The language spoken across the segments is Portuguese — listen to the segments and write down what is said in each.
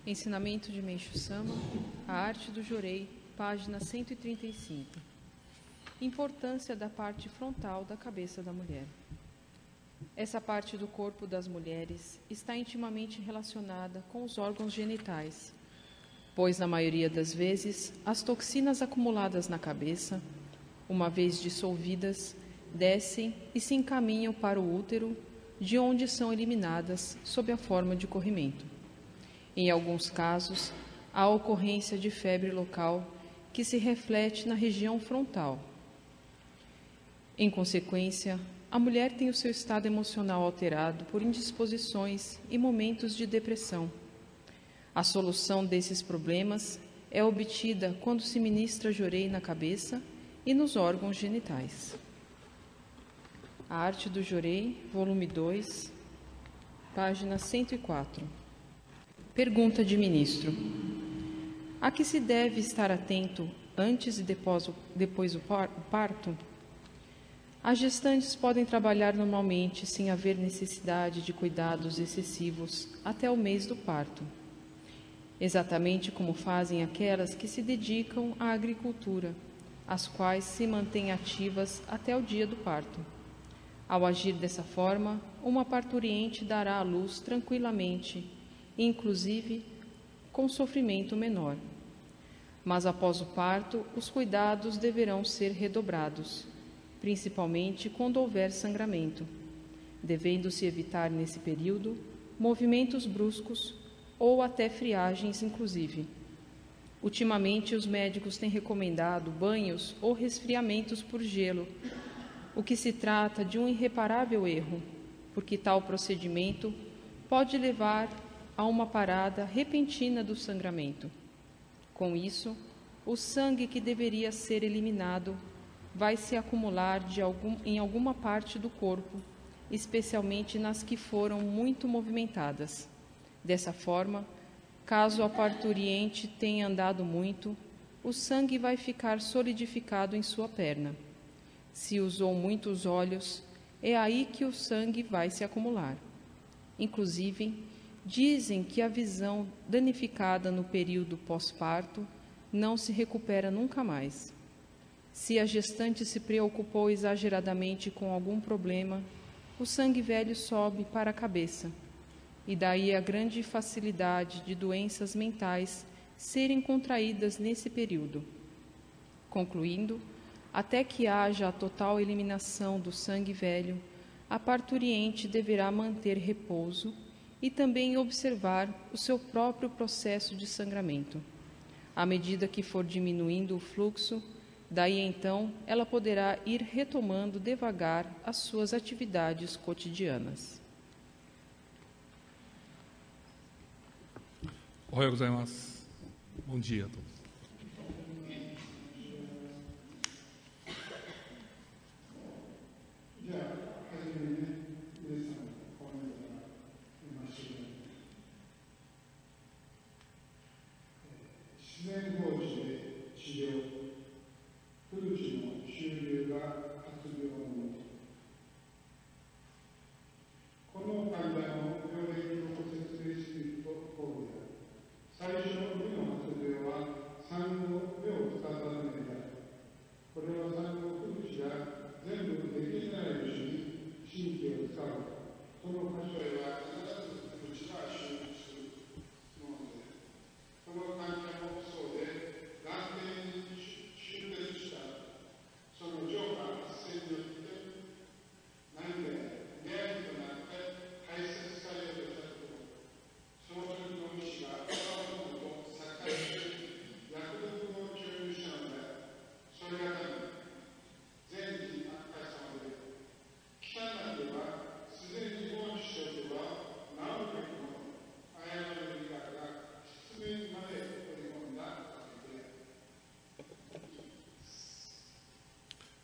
Ensinamento de Meishu Sama, A Arte do Jorei, página 135. Importância da parte frontal da cabeça da mulher. Essa parte do corpo das mulheres está intimamente relacionada com os órgãos genitais, pois, na maioria das vezes, as toxinas acumuladas na cabeça, uma vez dissolvidas, descem e se encaminham para o útero, de onde são eliminadas sob a forma de corrimento. Em alguns casos, há ocorrência de febre local que se reflete na região frontal. Em consequência, a mulher tem o seu estado emocional alterado por indisposições e momentos de depressão. A solução desses problemas é obtida quando se ministra jorei na cabeça e nos órgãos genitais. A Arte do Jorei, volume 2, página 104. Pergunta de ministro: a que se deve estar atento antes e depois do parto? As gestantes podem trabalhar normalmente sem haver necessidade de cuidados excessivos até o mês do parto, exatamente como fazem aquelas que se dedicam à agricultura, as quais se mantêm ativas até o dia do parto. Ao agir dessa forma, uma parturiente dará à luz tranquilamente, inclusive com sofrimento menor. Mas após o parto, os cuidados deverão ser redobrados, principalmente quando houver sangramento, devendo-se evitar nesse período movimentos bruscos ou até friagens inclusive. Ultimamente, os médicos têm recomendado banhos ou resfriamentos por gelo, o que se trata de um irreparável erro, porque tal procedimento pode levar a uma parada repentina do sangramento. Com isso, o sangue que deveria ser eliminado vai se acumular em alguma parte do corpo, especialmente nas que foram muito movimentadas. Dessa forma, caso a parturiente tenha andado muito, o sangue vai ficar solidificado em sua perna. Se usou muitos óleos, é aí que o sangue vai se acumular. Inclusive, dizem que a visão danificada no período pós-parto não se recupera nunca mais. Se a gestante se preocupou exageradamente com algum problema, o sangue velho sobe para a cabeça, e daí a grande facilidade de doenças mentais serem contraídas nesse período. Concluindo, até que haja a total eliminação do sangue velho, a parturiente deverá manter repouso e também observar o seu próprio processo de sangramento. À medida que for diminuindo o fluxo, daí então ela poderá ir retomando devagar as suas atividades cotidianas. Ohayou gozaimasu. Bom dia a todos.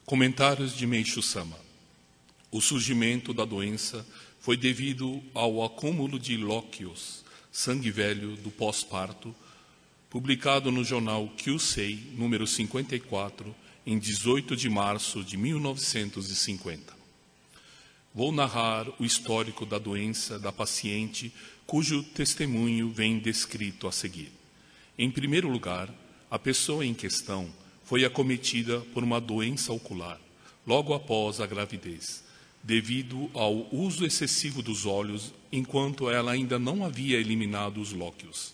Comentários de Meishu Sama. O surgimento da doença foi devido ao acúmulo de lóquios, sangue velho do pós-parto, publicado no jornal Kyusei, número 54, em 18 de março de 1950. Vou narrar o histórico da doença da paciente, cujo testemunho vem descrito a seguir. Em primeiro lugar, a pessoa em questão foi acometida por uma doença ocular, logo após a gravidez, devido ao uso excessivo dos óleos, enquanto ela ainda não havia eliminado os lóquios,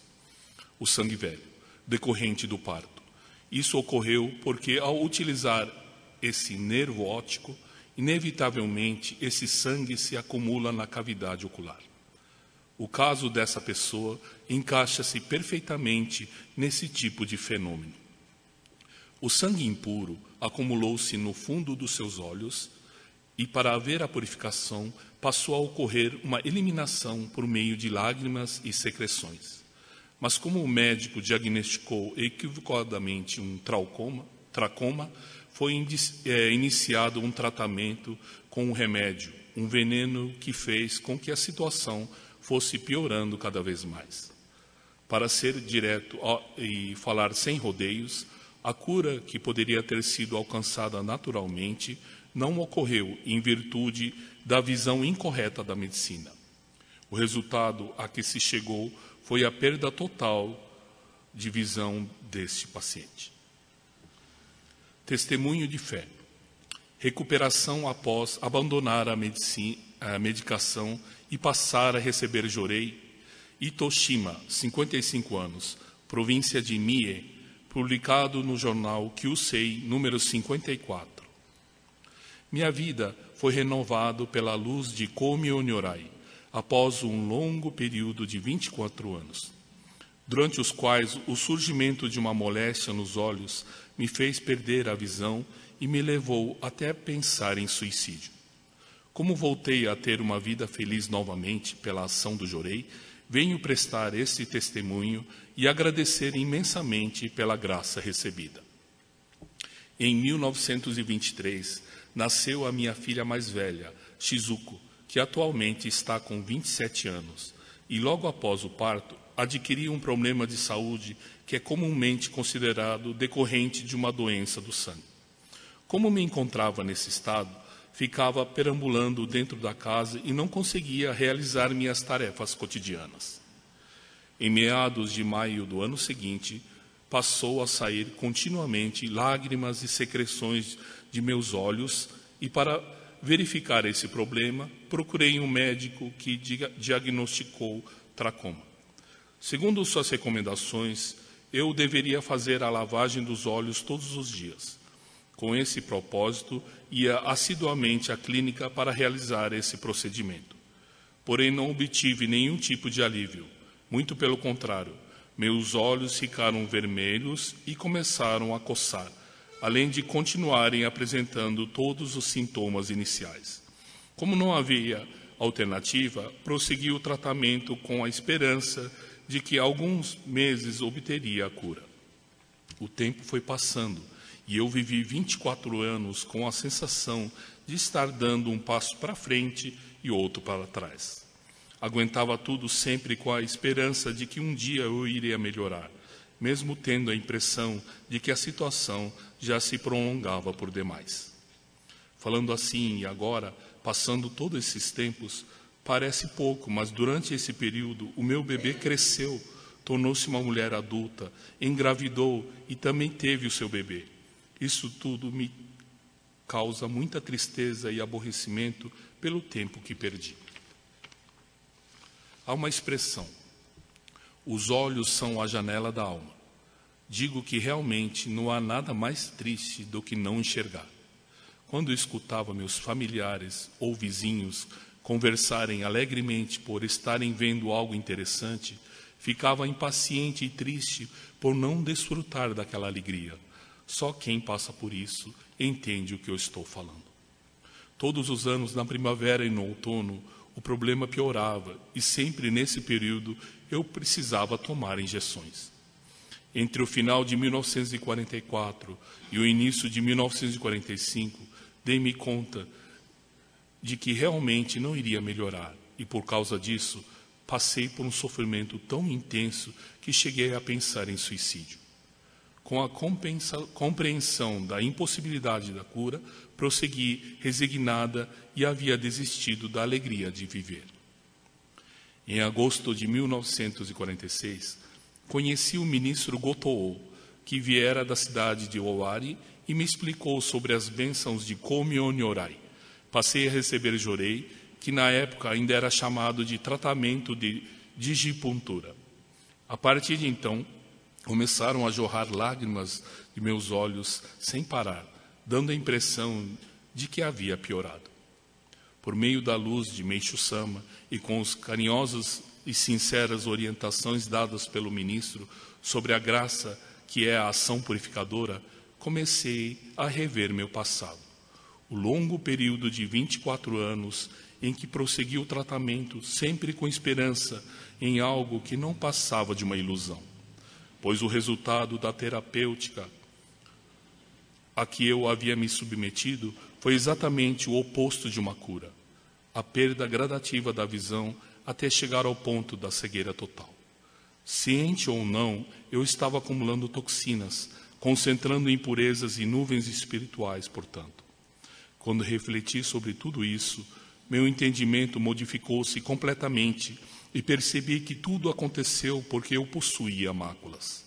o sangue velho, decorrente do parto. Isso ocorreu porque, ao utilizar esse nervo óptico, inevitavelmente esse sangue se acumula na cavidade ocular. O caso dessa pessoa encaixa-se perfeitamente nesse tipo de fenômeno. O sangue impuro acumulou-se no fundo dos seus olhos e, para haver a purificação, passou a ocorrer uma eliminação por meio de lágrimas e secreções. Mas como o médico diagnosticou equivocadamente um tracoma, foi iniciado um tratamento com um remédio, um veneno que fez com que a situação fosse piorando cada vez mais. Para ser direto e falar sem rodeios, a cura que poderia ter sido alcançada naturalmente não ocorreu em virtude da visão incorreta da medicina. O resultado a que se chegou foi a perda total de visão deste paciente. Testemunho de fé. Recuperação após abandonar a medicação e passar a receber Jorei. Itoshima, 55 anos, província de Mie, publicado no jornal Kyusei, número 54. Minha vida foi renovada pela luz de Komyo Nyorai, após um longo período de 24 anos, durante os quais o surgimento de uma moléstia nos olhos me fez perder a visão e me levou até a pensar em suicídio. Como voltei a ter uma vida feliz novamente pela ação do Jorei, venho prestar esse testemunho e agradecer imensamente pela graça recebida. Em 1923, nasceu a minha filha mais velha, Shizuko, que atualmente está com 27 anos, e logo após o parto, adquiri um problema de saúde que é comumente considerado decorrente de uma doença do sangue. Como me encontrava nesse estado, ficava perambulando dentro da casa e não conseguia realizar minhas tarefas cotidianas. Em meados de maio do ano seguinte, passou a sair continuamente lágrimas e secreções de meus olhos e, para verificar esse problema, procurei um médico que diagnosticou tracoma. Segundo suas recomendações, eu deveria fazer a lavagem dos olhos todos os dias. Com esse propósito, ia assiduamente à clínica para realizar esse procedimento. Porém, não obtive nenhum tipo de alívio. Muito pelo contrário, meus olhos ficaram vermelhos e começaram a coçar, além de continuarem apresentando todos os sintomas iniciais. Como não havia alternativa, prossegui o tratamento com a esperança de que alguns meses obteria a cura. O tempo foi passando e eu vivi 24 anos com a sensação de estar dando um passo para frente e outro para trás. Aguentava tudo sempre com a esperança de que um dia eu iria melhorar, mesmo tendo a impressão de que a situação já se prolongava por demais. Falando assim e agora, passando todos esses tempos, parece pouco, mas durante esse período o meu bebê cresceu, tornou-se uma mulher adulta, engravidou e também teve o seu bebê. Isso tudo me causa muita tristeza e aborrecimento pelo tempo que perdi. Há uma expressão: os olhos são a janela da alma. Digo que realmente não há nada mais triste do que não enxergar. Quando eu escutava meus familiares ou vizinhos conversarem alegremente por estarem vendo algo interessante, ficava impaciente e triste por não desfrutar daquela alegria. Só quem passa por isso entende o que eu estou falando. Todos os anos, na primavera e no outono, o problema piorava e sempre nesse período eu precisava tomar injeções. Entre o final de 1944 e o início de 1945, dei-me conta de que realmente não iria melhorar e, por causa disso, passei por um sofrimento tão intenso que cheguei a pensar em suicídio. com a compreensão da impossibilidade da cura, prossegui resignada e havia desistido da alegria de viver. Em agosto de 1946, conheci o ministro Gotoo, que viera da cidade de Owari e me explicou sobre as bênçãos de Komi-o-Nyorai. Passei a receber jorei, que na época ainda era chamado de tratamento de digipuntura. A partir de então, começaram a jorrar lágrimas de meus olhos sem parar, dando a impressão de que havia piorado. Por meio da luz de Meishu-sama e com os carinhosos e sinceras orientações dadas pelo ministro sobre a graça que é a ação purificadora, comecei a rever meu passado. O longo período de 24 anos em que prossegui o tratamento, sempre com esperança em algo que não passava de uma ilusão, pois o resultado da terapêutica a que eu havia me submetido foi exatamente o oposto de uma cura, a perda gradativa da visão até chegar ao ponto da cegueira total. Ciente ou não, eu estava acumulando toxinas, concentrando impurezas e nuvens espirituais, portanto. Quando refleti sobre tudo isso, meu entendimento modificou-se completamente e percebi que tudo aconteceu porque eu possuía máculas.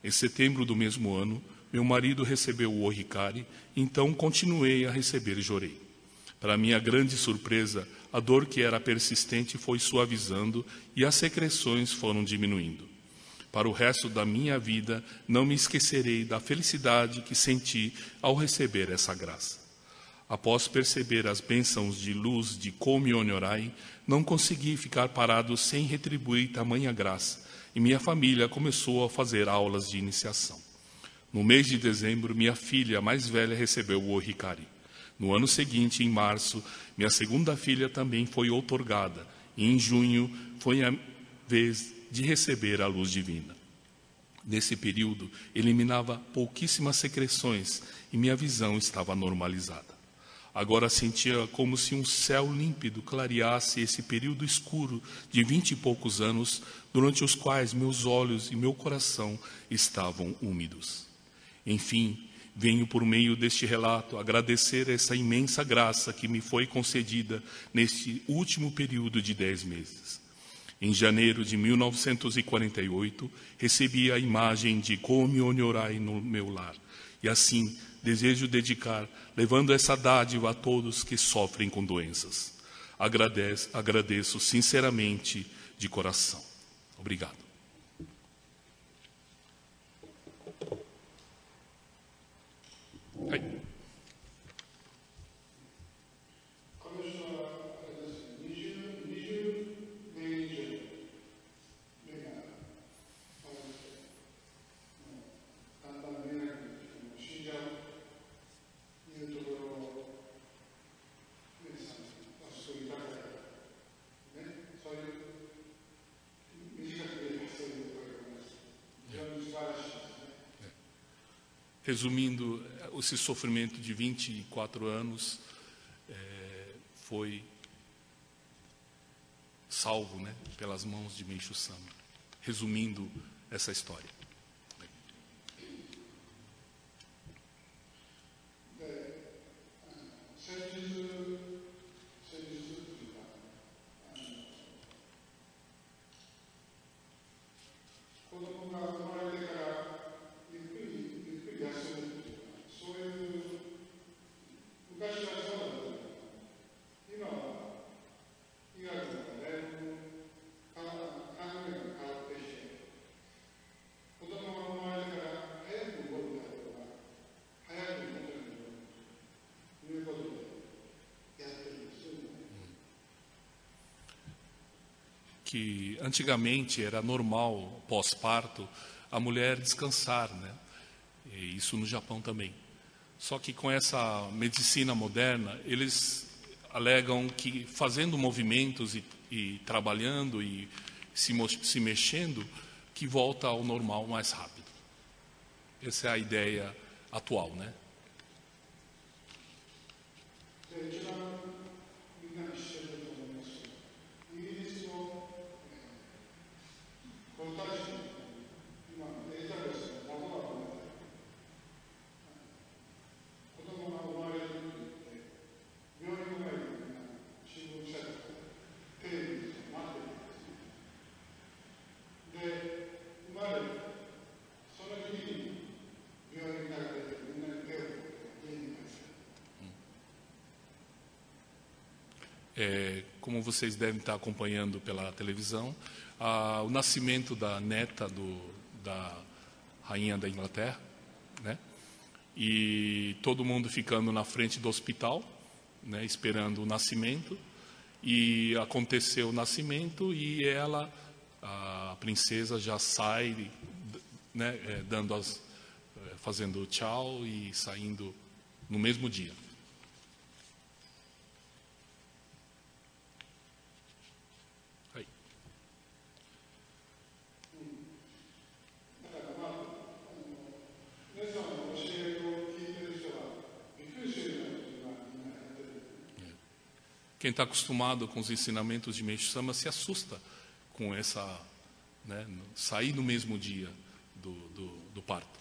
Em setembro do mesmo ano, meu marido recebeu o Ohikari, então continuei a receber jorei. Para minha grande surpresa, a dor que era persistente foi suavizando e as secreções foram diminuindo. Para o resto da minha vida, não me esquecerei da felicidade que senti ao receber essa graça. Após perceber as bênçãos de luz de Komi-o-Nyorai, não consegui ficar parado sem retribuir tamanha graça, e minha família começou a fazer aulas de iniciação. No mês de dezembro, minha filha mais velha recebeu o Ohikari. No ano seguinte, em março, minha segunda filha também foi outorgada, e em junho foi a vez de receber a luz divina. Nesse período, eliminava pouquíssimas secreções e minha visão estava normalizada. Agora sentia como se um céu límpido clareasse esse período escuro de 20 e poucos anos, durante os quais meus olhos e meu coração estavam úmidos. Enfim, venho por meio deste relato agradecer essa imensa graça que me foi concedida neste último período de 10 meses. Em janeiro de 1948, recebi a imagem de Komi-o-Nyorai no meu lar, e assim desejo dedicar, levando essa dádiva a todos que sofrem com doenças. Agradeço sinceramente de coração. Obrigado. Aí. Resumindo, esse sofrimento de 24 anos foi salvo, né, pelas mãos de Meishu-sama. Resumindo essa história. Que antigamente era normal, pós-parto, a mulher descansar, né? E isso no Japão também. Só que com essa medicina moderna, eles alegam que fazendo movimentos e trabalhando e se mexendo, que volta ao normal mais rápido. Essa é a ideia atual, né? como vocês devem estar acompanhando pela televisão, o nascimento da neta da rainha da Inglaterra, né? E todo mundo ficando na frente do hospital, né, esperando o nascimento. E aconteceu o nascimento e a princesa já sai, né, fazendo tchau e saindo no mesmo dia. Aí. Quem está acostumado com os ensinamentos de Meishu Sama se assusta com essa, né, sair no mesmo dia do parto.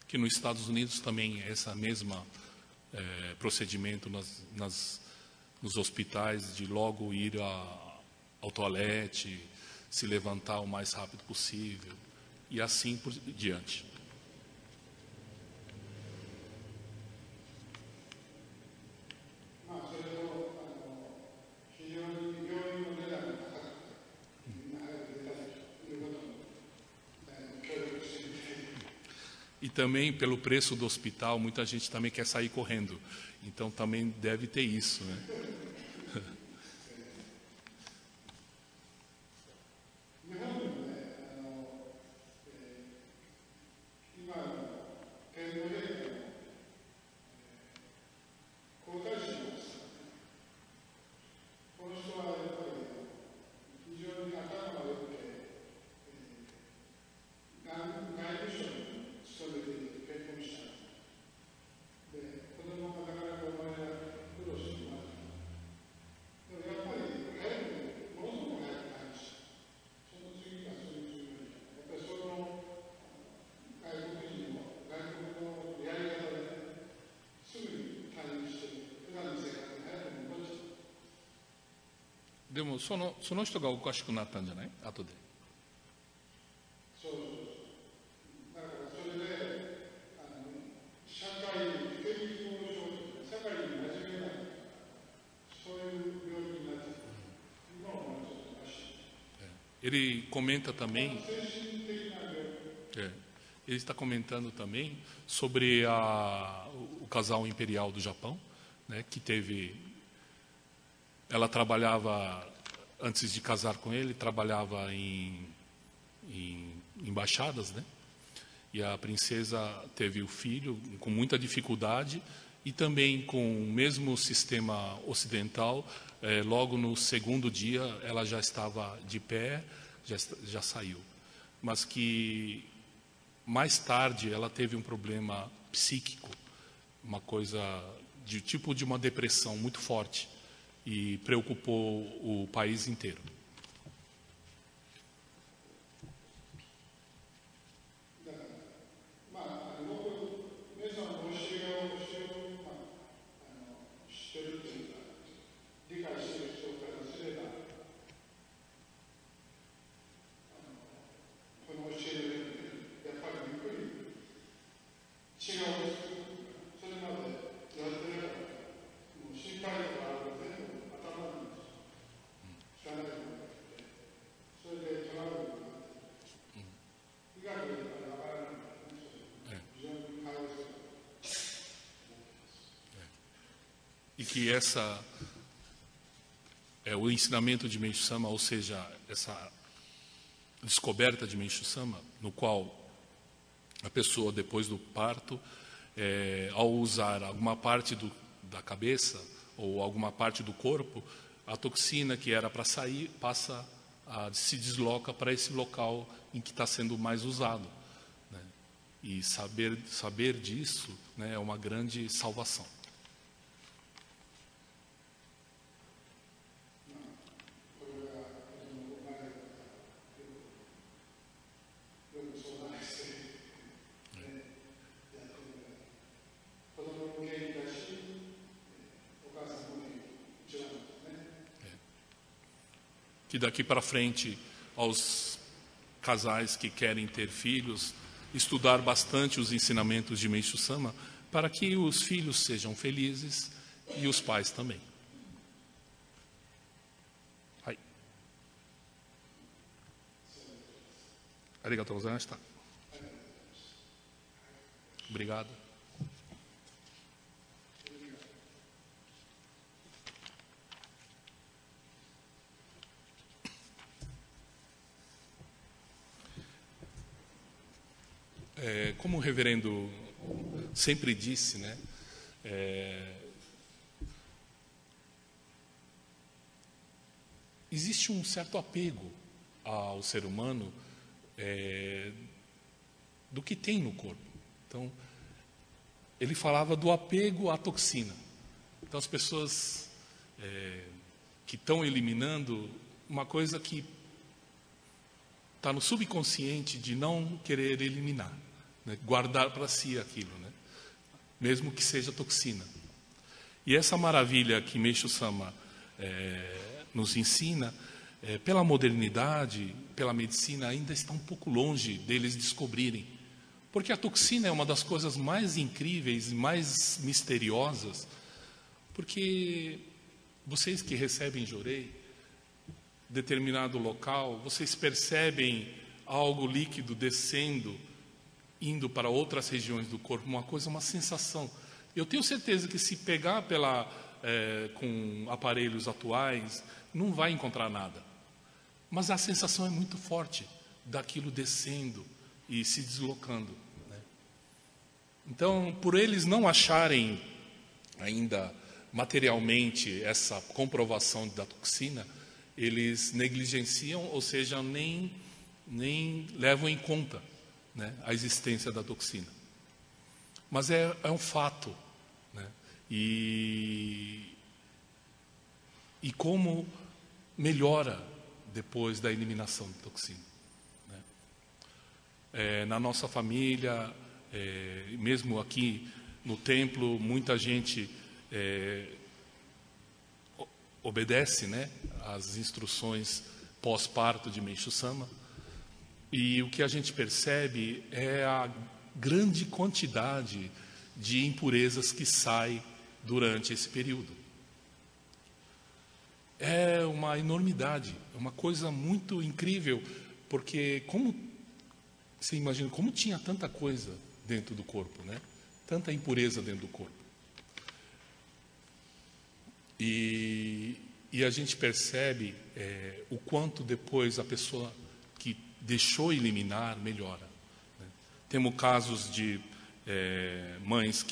Que nos Estados Unidos também é essa mesma procedimento nos hospitais, de logo ir ao toalete, se levantar o mais rápido possível, e assim por diante. E também, pelo preço do hospital, muita gente também quer sair correndo. Então, também deve ter isso, né? Demo, その人がおかしくなったんじゃない？後で。Ele comenta também, ele está comentando também sobre o casal imperial do Japão, né, que ela trabalhava, antes de casar com ele, trabalhava em embaixadas, né? E a princesa teve o filho com muita dificuldade e também com o mesmo sistema ocidental. Logo no segundo dia ela já estava de pé, já saiu. Mas que mais tarde ela teve um problema psíquico, uma coisa de tipo de uma depressão muito forte, e preocupou o país inteiro. E que o ensinamento de Meishu Sama, ou seja, essa descoberta de Meishu Sama, no qual a pessoa, depois do parto, ao usar alguma parte da cabeça ou alguma parte do corpo, a toxina que era para sair se desloca para esse local em que está sendo mais usado, né? E saber disso, né, é uma grande salvação. que daqui para frente, aos casais que querem ter filhos, estudar bastante os ensinamentos de Meishu Sama, para que os filhos sejam felizes e os pais também. Aí. Arigatou gozaimashita. Obrigado. Como o reverendo sempre disse, né, existe um certo apego ao ser humano do que tem no corpo. Então, ele falava do apego à toxina. Então, as pessoas que estão eliminando uma coisa que está no subconsciente de não querer eliminar, né? Guardar para si aquilo, né? Mesmo que seja toxina. E essa maravilha que Meishu Sama nos ensina, pela modernidade, pela medicina, ainda está um pouco longe deles descobrirem. Porque a toxina é uma das coisas mais incríveis e mais misteriosas, porque vocês que recebem jorei, determinado local, vocês percebem algo líquido descendo, indo para outras regiões do corpo, uma sensação. Eu tenho certeza que se pegar com aparelhos atuais, não vai encontrar nada. Mas a sensação é muito forte daquilo descendo e se deslocando, né? Então, por eles não acharem ainda materialmente essa comprovação da toxina, eles negligenciam, ou seja, nem levam em conta, né, a existência da toxina. Mas é um fato, né? E como melhora depois da eliminação da toxina, né? Na nossa família, mesmo aqui no templo, muita gente obedece, né, às instruções pós-parto de Meishu Sama, e o que a gente percebe é a grande quantidade de impurezas que sai durante esse período. É uma enormidade, é uma coisa muito incrível, porque como você imagina, como tinha tanta coisa dentro do corpo, né? Tanta impureza dentro do corpo. E a gente percebe o quanto depois a pessoa que deixou eliminar melhora, né? Temos casos de mães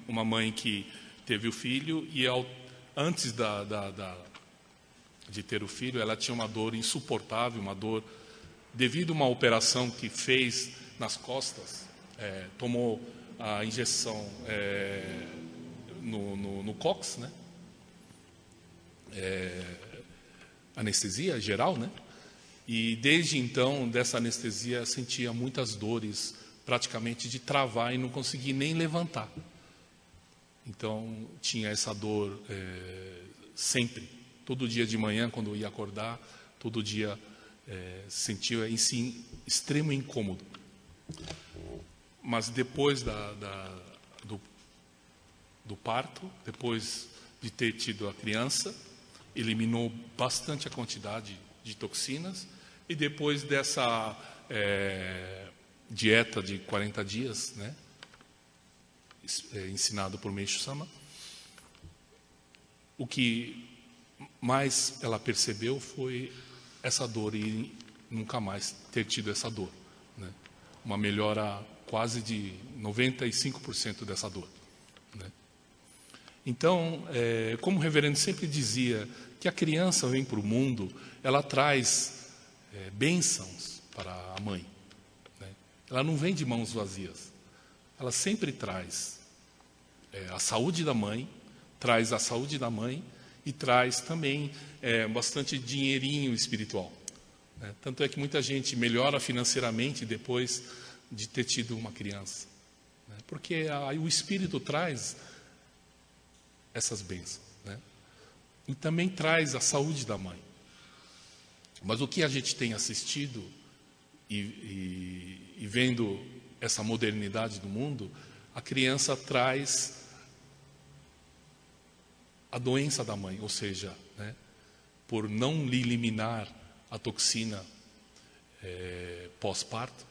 uma mãe que teve o filho e antes de ter o filho, ela tinha uma dor insuportável, uma dor devido a uma operação que fez nas costas, tomou a injeção no cóccix, né? Anestesia geral, né? E desde então, dessa anestesia, sentia muitas dores, praticamente de travar e não conseguir nem levantar. Então, tinha essa dor sempre. Todo dia de manhã, quando ia acordar, todo dia sentia em si extremo incômodo. Mas depois do parto, depois de ter tido a criança, eliminou bastante a quantidade de toxinas, e depois dessa dieta de 40 dias, né, ensinado por Meishu Sama, o que mais ela percebeu foi essa dor e nunca mais ter tido essa dor, né? Uma melhora quase de 95% dessa dor, né? Então, como o reverendo sempre dizia, que a criança vem para o mundo, ela traz bênçãos para a mãe, né? Ela não vem de mãos vazias. Ela sempre traz a saúde da mãe, traz a saúde da mãe e traz também bastante dinheirinho espiritual, né? Tanto é que muita gente melhora financeiramente depois de ter tido uma criança, né? Porque o espírito traz essas bênçãos, né? E também traz a saúde da mãe. Mas o que a gente tem assistido e vendo essa modernidade do mundo, a criança traz a doença da mãe, ou seja, né, por não lhe eliminar a toxina pós-parto,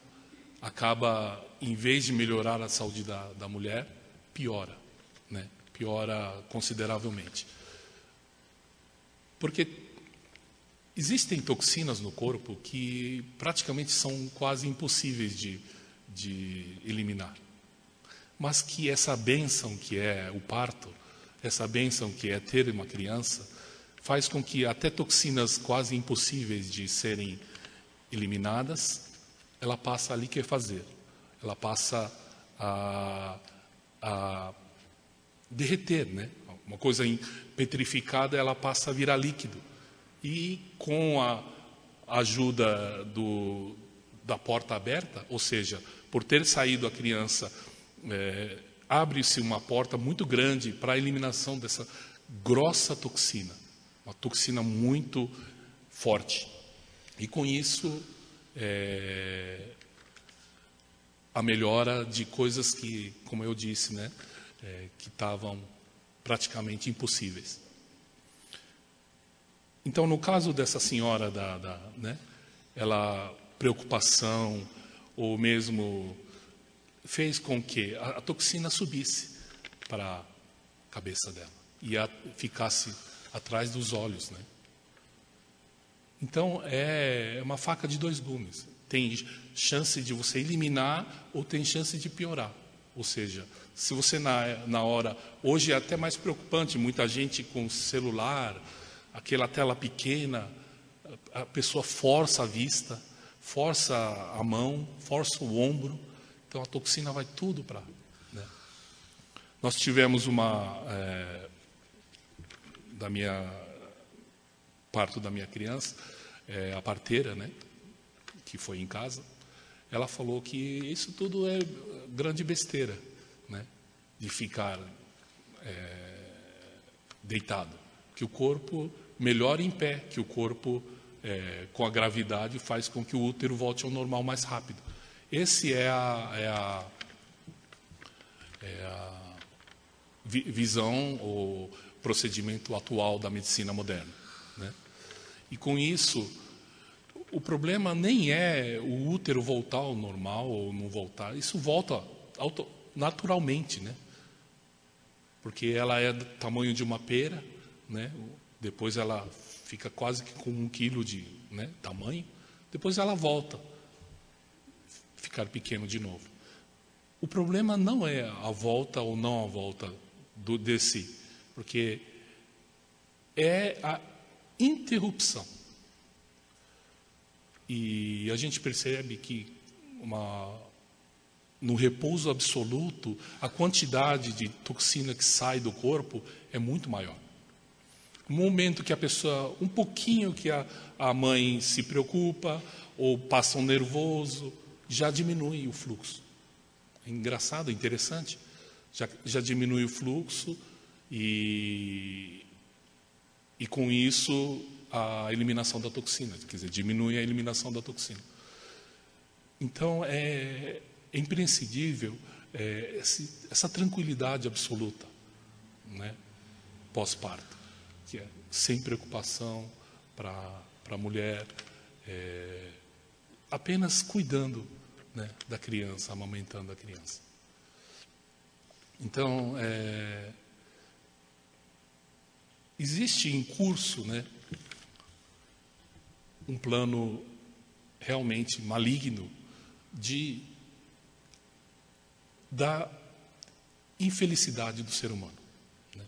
acaba, em vez de melhorar a saúde da mulher, piora, né, piora consideravelmente. Porque existem toxinas no corpo que praticamente são quase impossíveis de eliminar. Mas que essa bênção que é o parto, essa bênção que é ter uma criança, faz com que até toxinas quase impossíveis de serem eliminadas, ela passa a liquefazer, ela passa a derreter, né? Uma coisa petrificada, ela passa a virar líquido. E com a ajuda da porta aberta, ou seja, por ter saído a criança, abre-se uma porta muito grande para a eliminação dessa grossa toxina, uma toxina muito forte. E com isso, a melhora de coisas que, como eu disse, né, que estavam praticamente impossíveis. Então, no caso dessa senhora, né, ela, preocupação, ou mesmo fez com que a toxina subisse para a cabeça dela e ficasse atrás dos olhos, né? Então, é uma faca de dois gumes. Tem chance de você eliminar ou tem chance de piorar. Ou seja, se você na hora... Hoje é até mais preocupante, muita gente com celular, aquela tela pequena, a pessoa força a vista, força a mão, força o ombro. Então, a toxina vai tudo para... Né? Nós tivemos parto da minha criança, a parteira, né, que foi em casa, ela falou que isso tudo é grande besteira, né, de ficar deitado, que o corpo melhora em pé, que o corpo, com a gravidade, faz com que o útero volte ao normal mais rápido. Esse é a visão ou procedimento atual da medicina moderna, né? E com isso, o problema nem é o útero voltar ao normal ou não voltar. Isso volta naturalmente, né? Porque ela é do tamanho de uma pera, né? Depois ela fica quase que com 1 quilo de, né, tamanho. Depois ela volta a ficar pequeno de novo. O problema não é a volta ou não a volta desse, porque é a interrupção. E a gente percebe que no repouso absoluto, a quantidade de toxina que sai do corpo é muito maior. No momento que a pessoa, um pouquinho que a mãe se preocupa ou passa um nervoso, já diminui o fluxo. É engraçado, interessante. Já diminui o fluxo e com isso a eliminação da toxina, quer dizer, diminui a eliminação da toxina. Então, é imprescindível essa tranquilidade absoluta, né, pós-parto, que é sem preocupação para a mulher, apenas cuidando, né, da criança, amamentando a criança. Então, existe em curso, né, um plano realmente maligno da infelicidade do ser humano, né?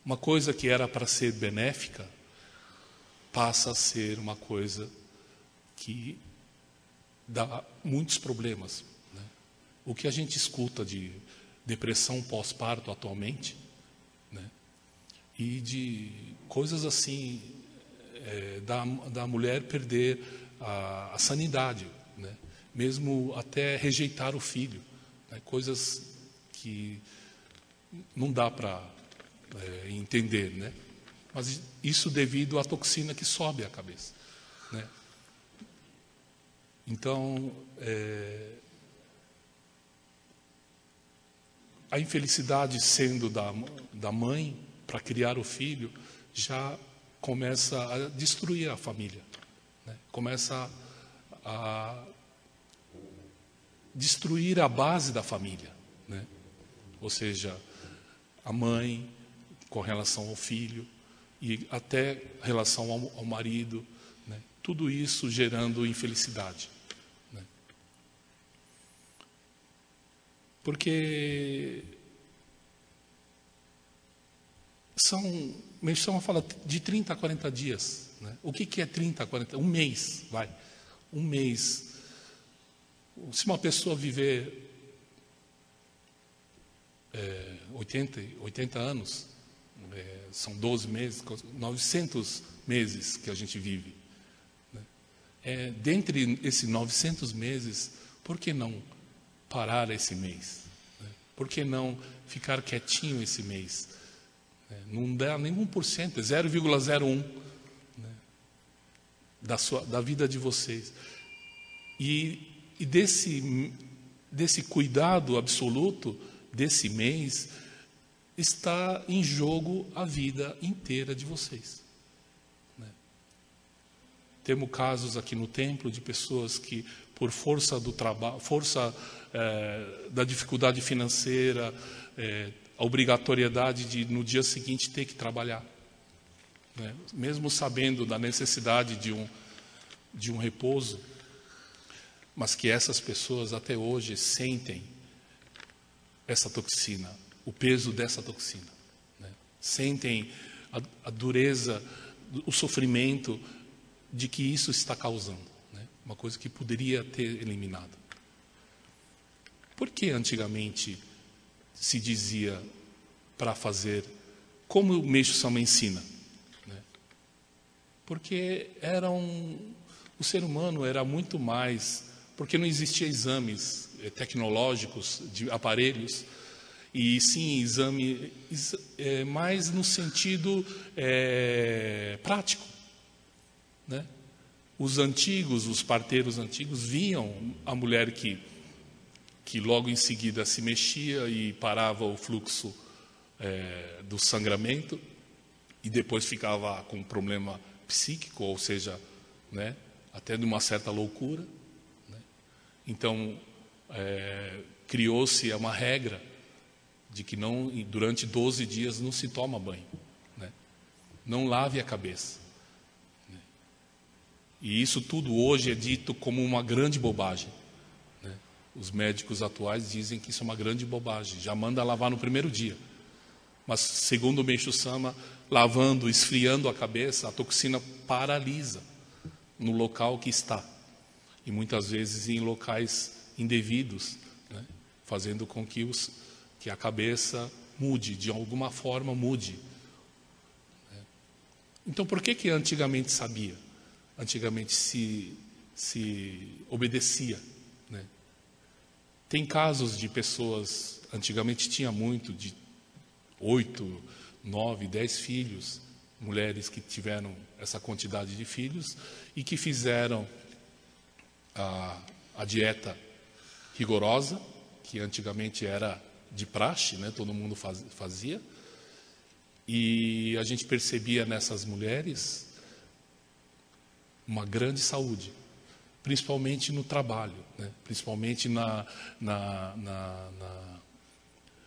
Uma coisa que era para ser benéfica passa a ser uma coisa que dá muitos problemas, né? O que a gente escuta de depressão pós-parto atualmente, né? E de coisas assim, da mulher perder a sanidade, né? Mesmo até rejeitar o filho, né? Coisas que não dá para entender, né? Mas isso devido à toxina que sobe à cabeça. né? Então, a infelicidade sendo da mãe para criar o filho já começa a destruir a família, né? Começa a destruir a base da família, né? Ou seja, a mãe com relação ao filho e até relação ao marido, né? Tudo isso gerando infelicidade, né? Porque Meixo Sama fala de 30 a 40 dias, né? O que é 30 a 40? Um mês, vai. Um mês. Se uma pessoa viver 80 anos, são 12 meses, 900 meses que a gente vive, né? Dentre esses 900 meses, por que não parar esse mês, né? Por que não ficar quietinho esse mês, né? Não dá nem 1%, é 0,01, né? da vida de vocês. E desse cuidado absoluto desse mês está em jogo a vida inteira de vocês, né? Temos casos aqui no templo de pessoas que, por força do trabalho, da dificuldade financeira, a obrigatoriedade de no dia seguinte ter que trabalhar, né? Mesmo sabendo da necessidade de um repouso, mas que essas pessoas até hoje sentem essa toxina, o peso dessa toxina, né? Sentem a dureza, o sofrimento de que isso está causando, né? Uma coisa que poderia ter eliminado. Por que antigamente se dizia para fazer como o Meixo Sama ensina, né? Porque o ser humano era muito mais, porque não existia exames tecnológicos de aparelhos, e sim exame mais no sentido prático, né? Os parteiros antigos viam a mulher que logo em seguida se mexia e parava o fluxo do sangramento, e depois ficava com um problema psíquico, ou seja, né, até de uma certa loucura, né? Então, criou-se uma regra de que durante 12 dias não se toma banho, né? Não lave a cabeça, né? E isso tudo hoje é dito como uma grande bobagem, né? Os médicos atuais dizem que isso é uma grande bobagem, já manda lavar no primeiro dia. Mas, segundo o Meixo Sama, lavando, esfriando a cabeça, a toxina paralisa no local que está, e muitas vezes em locais indevidos, né? Fazendo com que a cabeça mude, de alguma forma mude, né? Então, por que antigamente sabia? Antigamente se obedecia, né? Tem casos de pessoas, antigamente tinha muito, de 8, 9, 10 filhos, mulheres que tiveram essa quantidade de filhos e que fizeram a dieta rigorosa, que antigamente era de praxe, né? Todo mundo fazia, e a gente percebia nessas mulheres uma grande saúde, principalmente no trabalho, né? Principalmente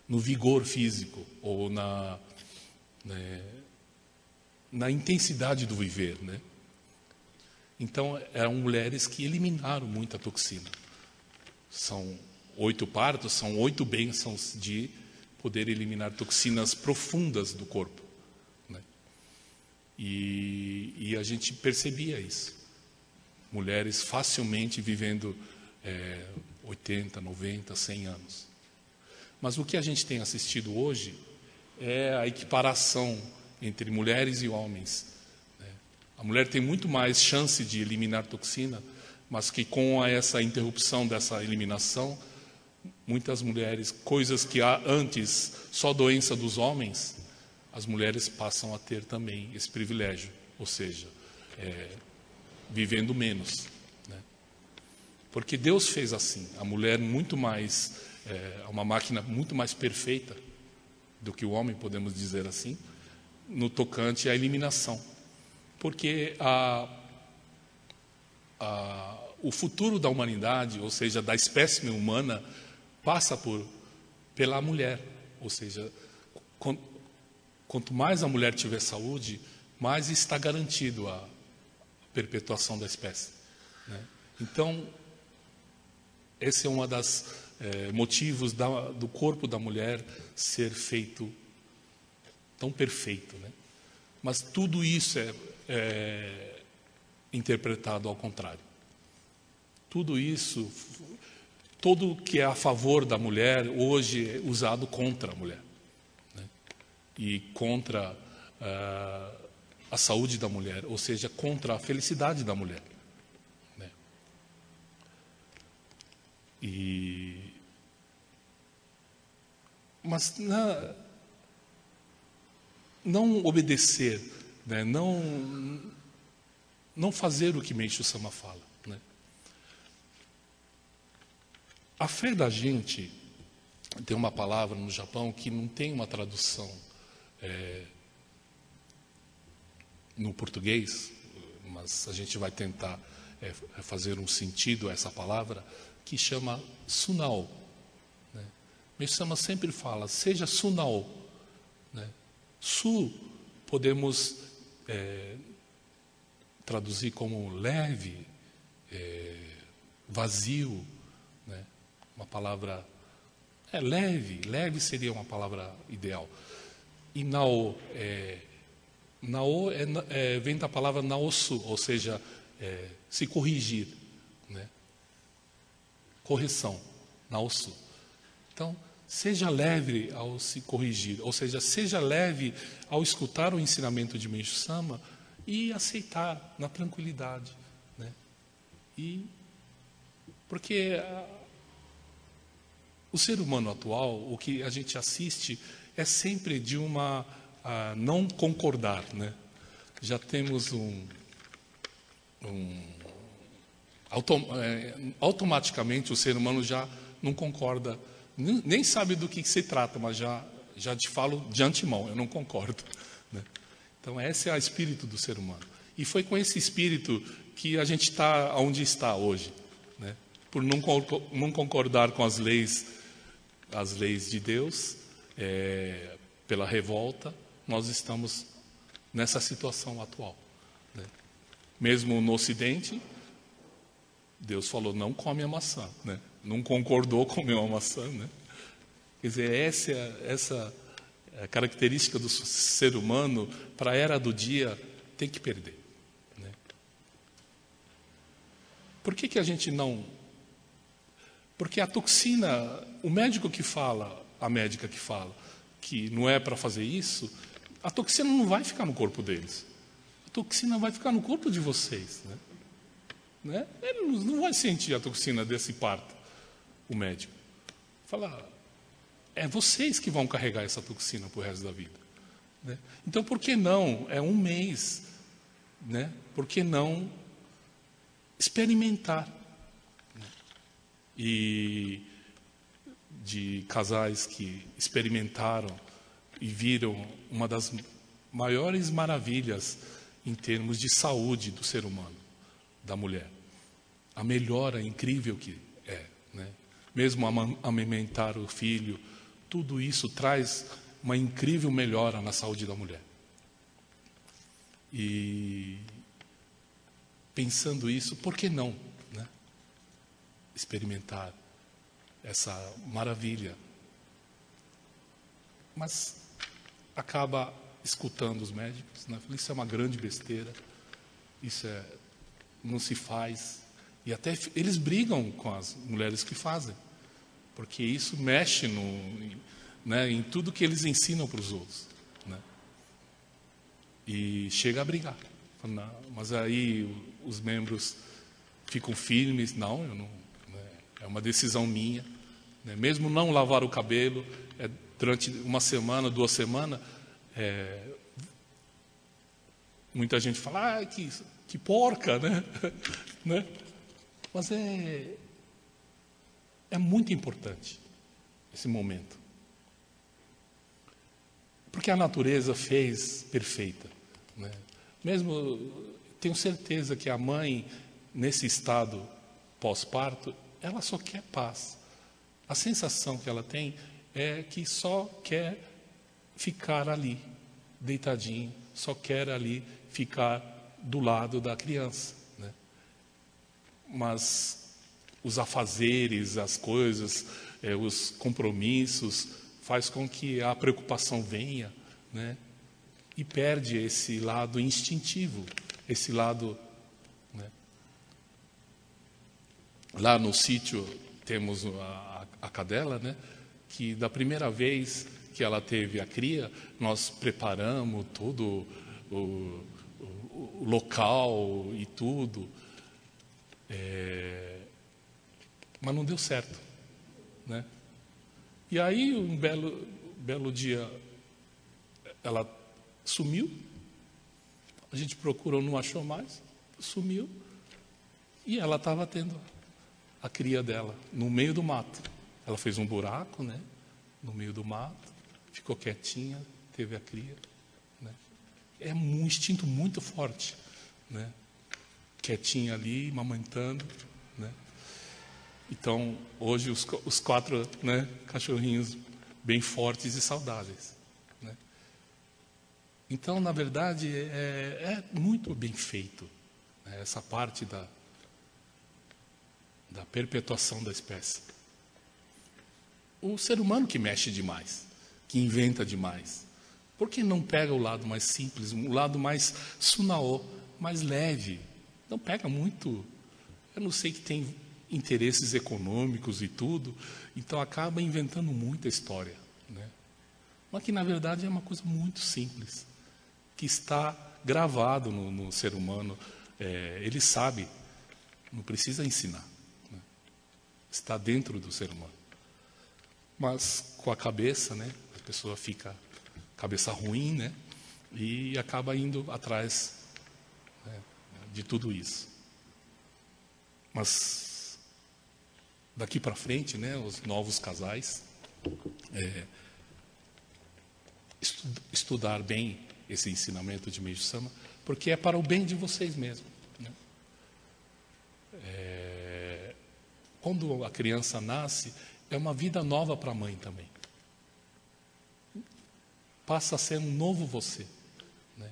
no vigor físico, ou na intensidade do viver, né? Então, eram mulheres que eliminaram muita toxina. São 8 partos, são 8 bênçãos de poder eliminar toxinas profundas do corpo, né? E a gente percebia isso. Mulheres facilmente vivendo 80, 90, 100 anos. Mas o que a gente tem assistido hoje é a equiparação entre mulheres e homens, né? A mulher tem muito mais chance de eliminar toxina, mas que com essa interrupção dessa eliminação, muitas mulheres, coisas que antes só doença dos homens, as mulheres passam a ter também esse privilégio, ou seja, vivendo menos, né? Porque Deus fez assim, a mulher muito mais, uma máquina muito mais perfeita do que o homem, podemos dizer assim, no tocante à eliminação. Porque o futuro da humanidade, ou seja, da espécime humana, passa pela mulher. Ou seja, quanto mais a mulher tiver saúde, mais está garantido a perpetuação da espécie, né? Então, esse é um dos motivos do corpo da mulher ser feito tão perfeito, né? Mas tudo isso é interpretado ao contrário. Tudo isso, tudo que é a favor da mulher, hoje é usado contra a mulher, né? E contra a saúde da mulher, ou seja, contra a felicidade da mulher, né? Mas não obedecer, né? Não fazer o que Meishu Sama fala, né? A fé da gente, tem uma palavra no Japão que não tem uma tradução no português, mas a gente vai tentar fazer um sentido a essa palavra, que chama Sunao, né? Meishu Sama sempre fala, seja Sunao, né? Su podemos traduzir como leve, vazio, né? Uma palavra leve seria uma palavra ideal. E Nao vem da palavra naosu, ou seja, se corrigir, né? Correção, naosu. Então, seja leve ao se corrigir, ou seja, seja leve ao escutar o ensinamento de Meishu Sama e aceitar na tranquilidade, né? Porque o ser humano atual, o que a gente assiste é sempre de uma não concordar, né? Já temos automaticamente o ser humano já não concorda, nem sabe do que se trata, mas já te falo de antemão, eu não concordo, né? Então esse é o espírito do ser humano. E foi com esse espírito que a gente está onde está hoje, né? Por não concordar com as leis de Deus, pela revolta, nós estamos nessa situação atual, né? Mesmo no Ocidente, Deus falou, não come a maçã, né? Não concordou comer uma maçã, né? Quer dizer, essa característica do ser humano, para a era do dia, tem que perder, né? Por que a gente não... Porque a toxina, o médico que fala, a médica que fala, que não é para fazer isso, a toxina não vai ficar no corpo deles. A toxina vai ficar no corpo de vocês, né? Ele não vai sentir a toxina desse parto, o médico. Fala, é vocês que vão carregar essa toxina para o resto da vida, né? Então, por que não? É um mês, né? Por que não experimentar? E de casais que experimentaram e viram uma das maiores maravilhas em termos de saúde do ser humano, da mulher. A melhora incrível que é, né? Mesmo amamentar o filho, tudo isso traz uma incrível melhora na saúde da mulher. E pensando isso, por que não, né? Experimentar essa maravilha? Mas acaba escutando os médicos, né? Isso é uma grande besteira, isso não se faz. E até eles brigam com as mulheres que fazem, porque isso mexe né, em tudo que eles ensinam para os outros, né? E chega a brigar. Não, mas aí os membros ficam firmes, não, eu não, né, é uma decisão minha, né? Mesmo não lavar o cabelo, durante uma semana, 2 semanas, muita gente fala, que que porca, né? Né? Mas é muito importante esse momento. Porque a natureza fez perfeita, né? Mesmo, tenho certeza que a mãe, nesse estado pós-parto, ela só quer paz. A sensação que ela tem é que só quer ficar ali, deitadinho, só quer ali ficar do lado da criança, né? Mas os afazeres, as coisas, os compromissos, faz com que a preocupação venha, né? E perde esse lado instintivo, esse lado, né? Lá no sítio temos a cadela, né? Que da primeira vez que ela teve a cria, nós preparamos todo o local e tudo, mas não deu certo, né? E aí um belo dia ela sumiu, a gente procurou, não achou mais, sumiu, e ela estava tendo a cria dela no meio do mato. Ela fez um buraco, né, no meio do mato, ficou quietinha, teve a cria, né? É um instinto muito forte, né? Quietinha ali, mamantando, né? Então, hoje os 4, né, cachorrinhos bem fortes e saudáveis, né? Então, na verdade, é muito bem feito, né, essa parte da perpetuação da espécie. O ser humano que mexe demais, que inventa demais. Por que não pega o lado mais simples, o lado mais sunaô, mais leve? Não pega muito. Eu não sei que tem interesses econômicos e tudo, então acaba inventando muita história, né? Mas que, na verdade, é uma coisa muito simples, que está gravado no ser humano. Ele sabe, não precisa ensinar, né? Está dentro do ser humano. Mas com a cabeça, né, a pessoa fica cabeça ruim, né, e acaba indo atrás, né, de tudo isso. Mas daqui para frente, né, os novos casais, estudar bem esse ensinamento de Meishu Sama, porque é para o bem de vocês mesmos, né? Quando a criança nasce, é uma vida nova para a mãe também. Passa a ser um novo você, né?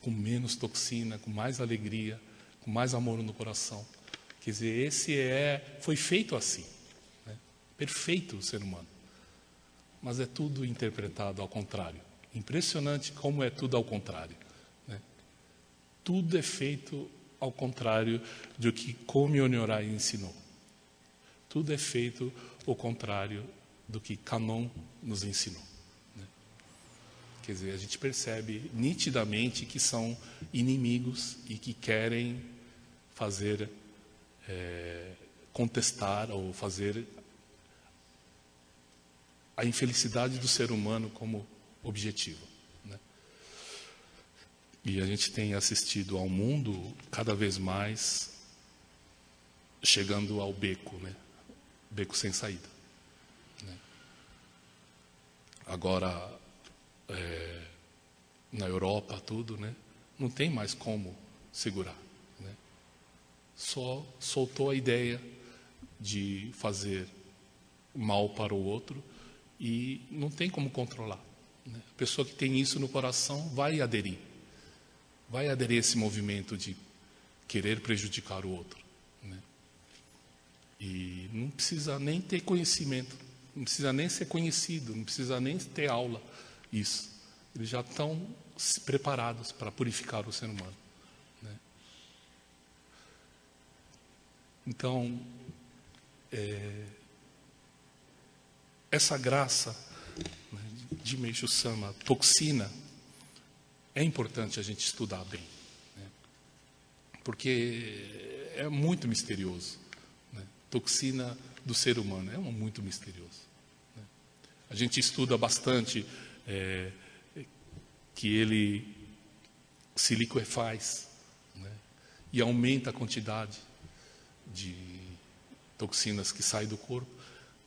Com menos toxina, com mais alegria, com mais amor no coração. Quer dizer, foi feito assim, né? Perfeito o ser humano. Mas é tudo interpretado ao contrário. Impressionante como é tudo ao contrário, né? Tudo é feito ao contrário do que Komi Nyorai ensinou. Tudo é feito ao contrário do que Kanon nos ensinou, né? Quer dizer, a gente percebe nitidamente que são inimigos e que querem fazer, contestar ou fazer a infelicidade do ser humano como objetivo, né? E a gente tem assistido ao mundo cada vez mais chegando ao beco, né? Beco sem saída, né? Agora, na Europa, tudo, né? Não tem mais como segurar, né? Só soltou a ideia de fazer mal para o outro e não tem como controlar, né? A pessoa que tem isso no coração vai aderir a esse movimento de querer prejudicar o outro, né? E não precisa nem ter conhecimento, não precisa nem ser conhecido, não precisa nem ter aula, isso. Eles já estão preparados para purificar o ser humano, né? Então, essa graça, né, de Meishu Sama, toxina, é importante a gente estudar bem, né? Porque é muito misterioso, né? Toxina do ser humano é muito misterioso, né? A gente estuda bastante que ele se liquefaz, né? e aumenta a quantidade de toxinas que saem do corpo.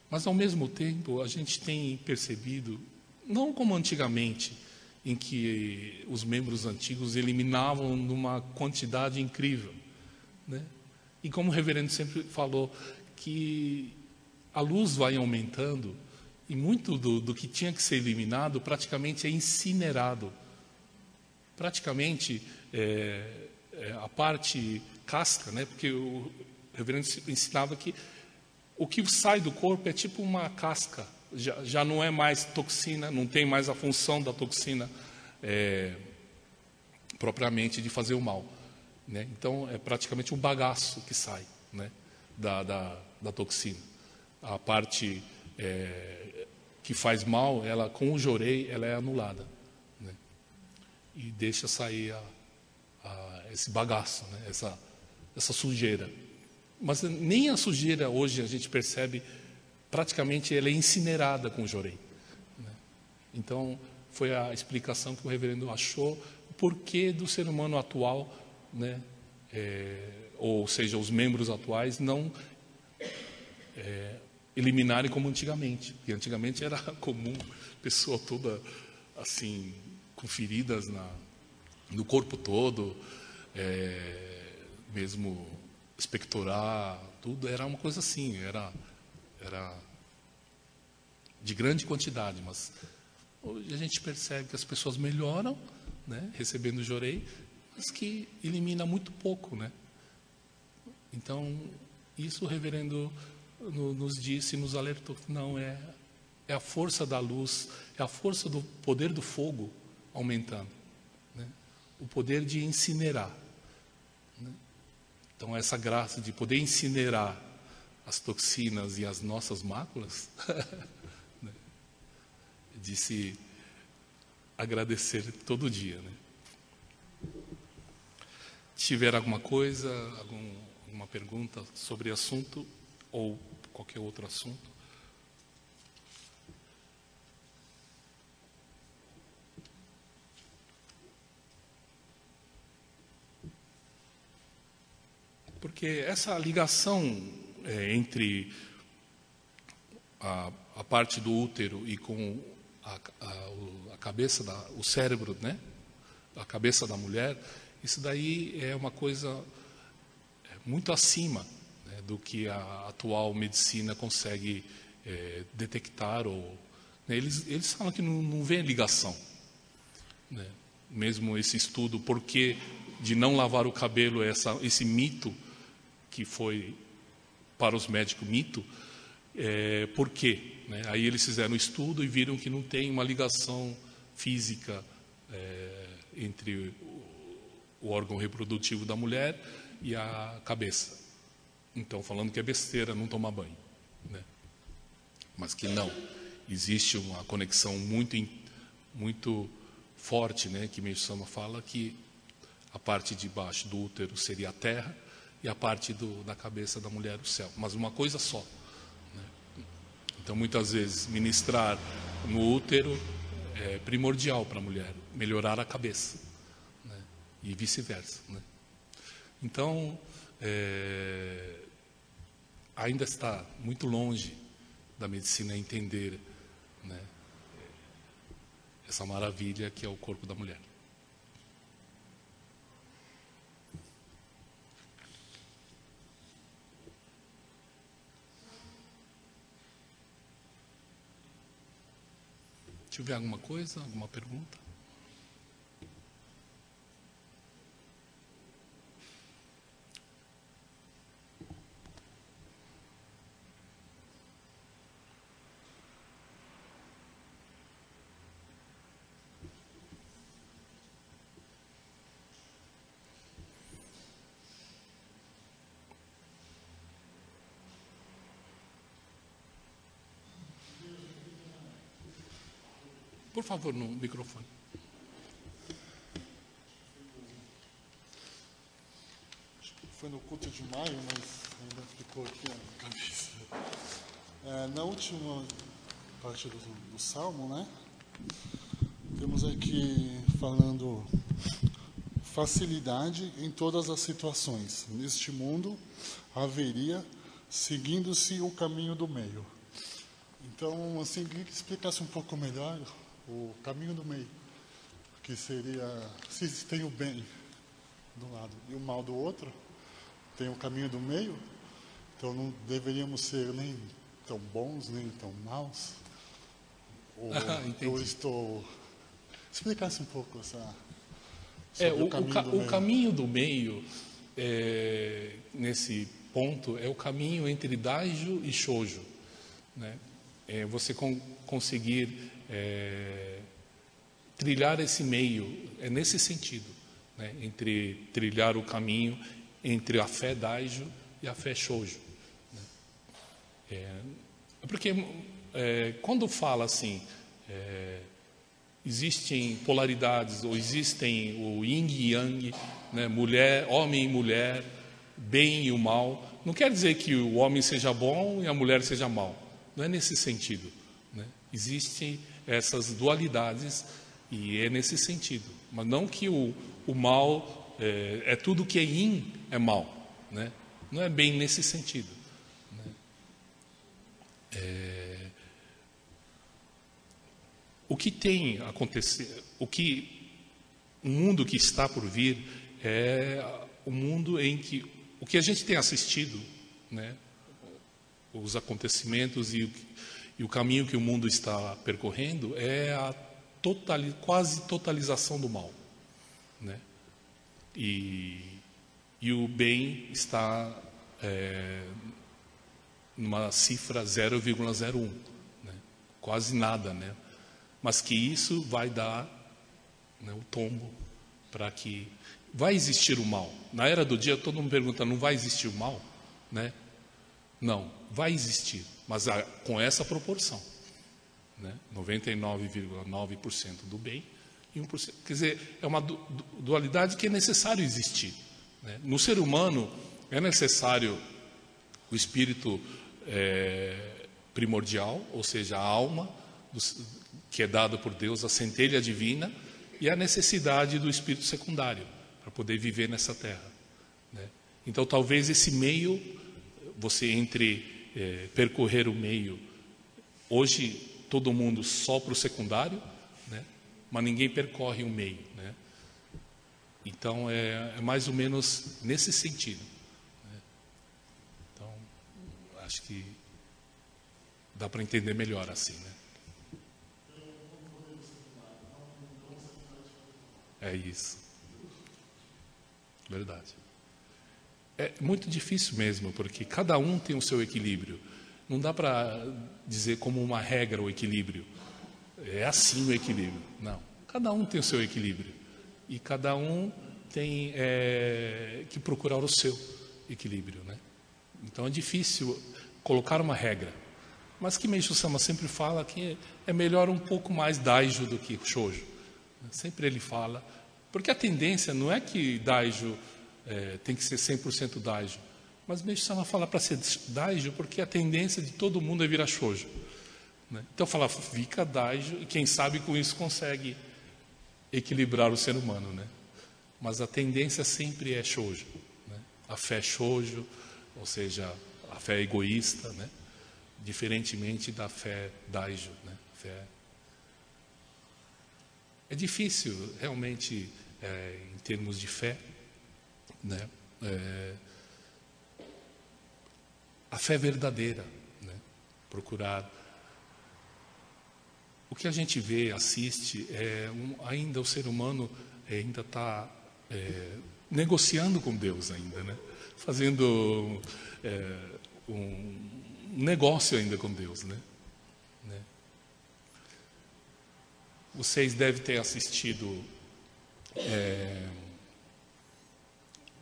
Mas, ao mesmo tempo, a gente tem percebido, não como antigamente, em que os membros antigos eliminavam numa quantidade incrível, né? E como o reverendo sempre falou, que a luz vai aumentando e muito do que tinha que ser eliminado praticamente é incinerado. Praticamente a parte casca, né? Porque o reverendo ensinava que o que sai do corpo é tipo uma casca, já não é mais toxina, não tem mais a função da toxina propriamente de fazer o mal, né? Então é praticamente um bagaço que sai, né? da toxina. A parte que faz mal, ela com o jorei, ela é anulada, né? E deixa sair esse bagaço, né? essa sujeira. Mas nem a sujeira hoje a gente percebe, praticamente ela é incinerada com o jorei, né? Então foi a explicação que o reverendo achou, o porquê do ser humano atual, né? Ou seja, os membros atuais não eliminarem como antigamente, porque antigamente era comum pessoa toda assim com feridas no corpo todo, mesmo expectorar, tudo era uma coisa assim, era de grande quantidade, mas hoje a gente percebe que as pessoas melhoram, né, recebendo o jorei, mas que elimina muito pouco, né? Então, isso o reverendo nos disse, nos alertou que não é a força da luz, é a força do poder do fogo aumentando, né? O poder de incinerar, né? Então, essa graça de poder incinerar as toxinas e as nossas máculas, né? De se agradecer todo dia, né? Se tiver alguma coisa, alguma pergunta sobre o assunto ou qualquer outro assunto. Porque essa ligação entre a parte do útero e com a cabeça, o cérebro, né? A cabeça da mulher, isso daí é uma coisa muito acima, né, do que a atual medicina consegue detectar. Né, eles falam que não vê ligação, né? Mesmo esse estudo, porque de não lavar o cabelo, esse mito que foi para os médicos mito, por quê? Né? Aí eles fizeram um estudo e viram que não tem uma ligação física entre o órgão reprodutivo da mulher e a cabeça. Então, falando que é besteira não tomar banho, né? Mas que não, existe uma conexão muito forte, né? Que Meishu Sama fala que a parte de baixo do útero seria a terra e a parte da cabeça da mulher o céu, mas uma coisa só, né? Então, muitas vezes, ministrar no útero é primordial para a mulher, melhorar a cabeça, né? E vice-versa, né? Então, ainda está muito longe da medicina entender, né, essa maravilha que é o corpo da mulher. Se tiver alguma coisa, alguma pergunta? Por favor, no microfone. Foi no culto de maio, mas ainda ficou aqui a cabeça. Na última parte do Salmo, né? Temos aqui facilidade em todas as situações. Neste mundo haveria, seguindo-se o caminho do meio. Então, assim, queria que explicasse um pouco melhor o caminho do meio, que seria, se tem o bem de um lado e o mal do outro, tem o caminho do meio, então não deveríamos ser nem tão bons, nem tão maus. Ou eu estou... Explicasse um pouco sobre o caminho do meio, nesse ponto, é o caminho entre Daijo e Shoujo, né? Você conseguir trilhar esse meio, é nesse sentido, né? Entre trilhar o caminho entre a fé Daijo e a fé Shoujo, né? Porque quando fala assim, existem polaridades, ou existem o yin e yang, né? Mulher, homem e mulher, bem e o mal, não quer dizer que o homem seja bom e a mulher seja mal. Não é nesse sentido, né? Existem essas dualidades e é nesse sentido. Mas não que o mal, tudo que é yin é mal, né? Não é bem nesse sentido, né? O que tem acontecido, o mundo que está por vir é o mundo em que o que a gente tem assistido, né? Os acontecimentos e o caminho que o mundo está percorrendo é a quase totalização do mal, né? E o bem está numa cifra 0,01, né? Quase nada, né? Mas que isso vai dar, né, o tombo para que vai existir o mal. Na era do dia todo mundo pergunta, não vai existir o mal, né? Não, vai existir, mas com essa proporção, né? 99,9% do bem e 1%. Quer dizer, é uma dualidade que é necessário existir, né? No ser humano é necessário o espírito primordial, ou seja, a alma, que é dada por Deus, a centelha divina, e a necessidade do espírito secundário para poder viver nessa terra, né? Então talvez esse meio, você percorrer o meio, hoje todo mundo só para o secundário, né? Mas ninguém percorre o meio, né? Então é mais ou menos nesse sentido, né? Então acho que dá para entender melhor assim, né? É isso. Verdade. É muito difícil mesmo, porque cada um tem o seu equilíbrio. Não dá para dizer como uma regra o equilíbrio. É assim o equilíbrio. Não. Cada um tem o seu equilíbrio. E cada um tem que procurar o seu equilíbrio, né? Então é difícil colocar uma regra. Mas que Meishu Sama sempre fala que é melhor um pouco mais Daijo do que Shoujo. Sempre ele fala, porque a tendência não é que Daijo tem que ser 100% Daijo, mas Meishu Sama fala para ser Daijo porque a tendência de todo mundo é virar Shoujo, né? Então fala, fica Daijo, e quem sabe com isso consegue equilibrar o ser humano, né? Mas a tendência sempre é Shoujo, né? A fé Shoujo, ou seja, a fé egoísta, né? Diferentemente da fé Daijo, né? É difícil, realmente, em termos de fé, né? A fé verdadeira, né? Procurar. O que a gente vê, assiste, ainda o ser humano ainda está negociando com Deus ainda, né? Fazendo um negócio ainda com Deus, né? Vocês devem ter assistido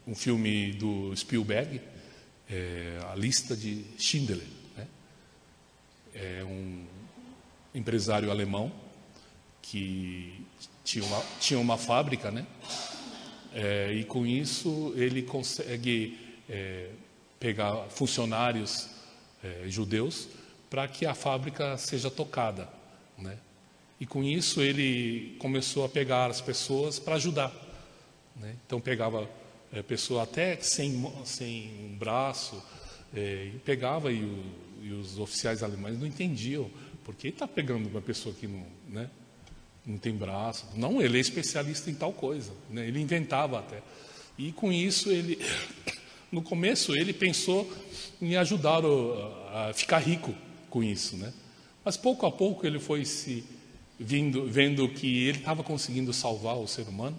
um filme do Spielberg, A Lista de Schindler, né? É um empresário alemão que tinha uma fábrica, né? E com isso ele consegue pegar funcionários judeus para que a fábrica seja tocada, né? E com isso ele começou a pegar as pessoas para ajudar, né? Então pegava pessoa até sem um braço, e pegava e os oficiais alemães não entendiam. Por que está pegando uma pessoa que não, né, não tem braço? Não, ele é especialista em tal coisa, né? Ele inventava até. E com isso, no começo, ele pensou em ajudar a ficar rico com isso, né? Mas pouco a pouco ele foi vendo que ele estava conseguindo salvar o ser humano,